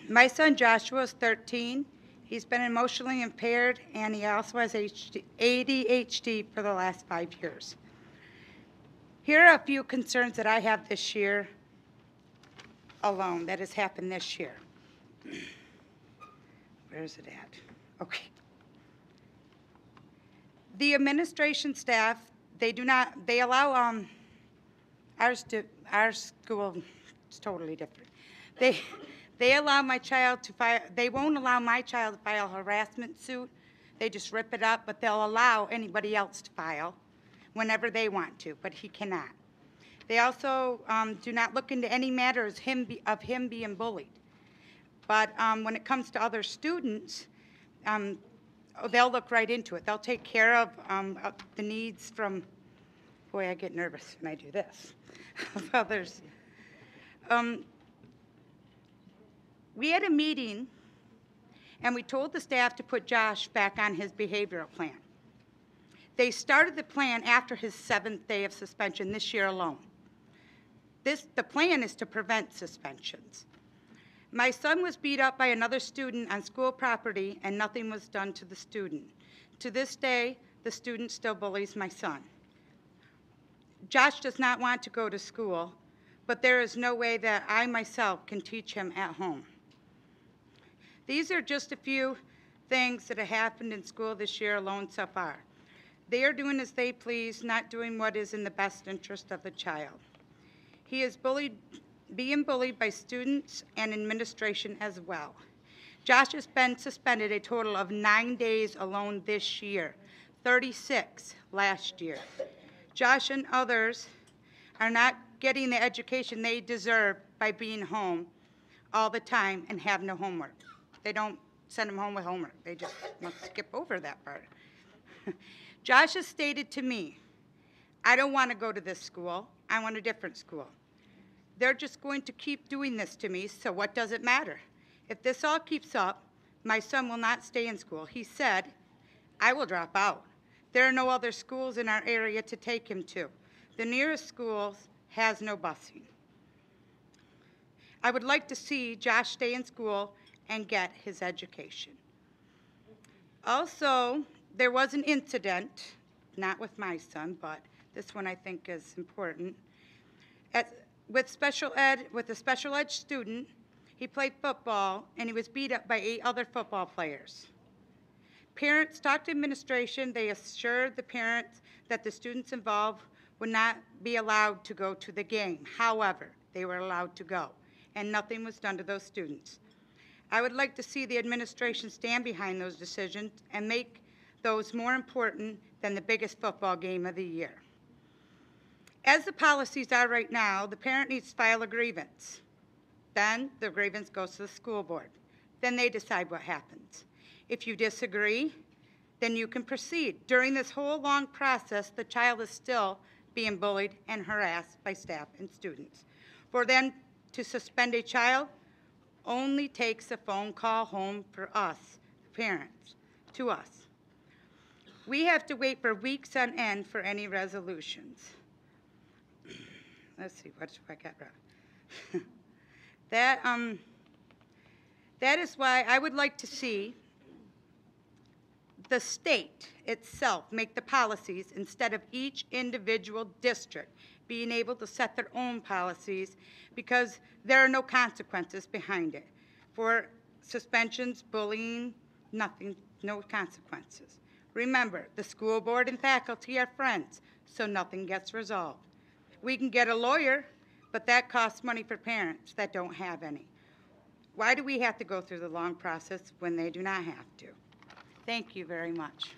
My son Joshua is 13. He's been emotionally impaired, and he also has ADHD for the last 5 years. Here are a few concerns that I have this year alone that has happened this year. Where is it at? Okay. The administration staff, they allow, our school is totally different. They allow my child to file, they won't allow my child to file a harassment suit. They just rip it up, but they'll allow anybody else to file whenever they want to, but he cannot. They also do not look into any matters of him being bullied. But when it comes to other students, they'll look right into it. They'll take care of the needs from, boy, I get nervous when I do this, of others. We had a meeting, and we told the staff to put Josh back on his behavioral plan. They started the plan after his 7th day of suspension this year alone. The plan is to prevent suspensions. My son was beat up by another student on school property, and nothing was done to the student. To this day, the student still bullies my son. Josh does not want to go to school, but there is no way that I myself can teach him at home. These are just a few things that have happened in school this year alone so far. They are doing as they please, not doing what is in the best interest of the child. He is being bullied by students and administration as well. Josh has been suspended a total of 9 days alone this year, 36 last year. Josh and others are not getting the education they deserve by being home all the time and have no homework. They don't send them home with homework. They just want to skip over that part. Josh has stated to me, I don't want to go to this school. I want a different school. They're just going to keep doing this to me, so what does it matter? If this all keeps up, my son will not stay in school. He said, I will drop out. There are no other schools in our area to take him to. The nearest schools has no busing. I would like to see Josh stay in school and get his education. Also, there was an incident, not with my son, but this one I think is important. With a special ed student, he played football and he was beat up by 8 other football players. Parents talked to administration. They assured the parents that the students involved would not be allowed to go to the game. However, they were allowed to go, and nothing was done to those students. I would like to see the administration stand behind those decisions and make those more important than the biggest football game of the year. As the policies are right now, the parent needs to file a grievance. Then the grievance goes to the school board. Then they decide what happens. If you disagree, then you can proceed. During this whole long process, the child is still being bullied and harassed by staff and students. For them to suspend a child only takes a phone call home for us, parents, to us. We have to wait for weeks on end for any resolutions. Let's see, what I got wrong? That is why I would like to see the state itself make the policies instead of each individual district being able to set their own policies, because there are no consequences behind it. For suspensions, bullying, nothing, no consequences. Remember, the school board and faculty are friends, so nothing gets resolved. We can get a lawyer, but that costs money for parents that don't have any. Why do we have to go through the long process when they do not have to? Thank you very much.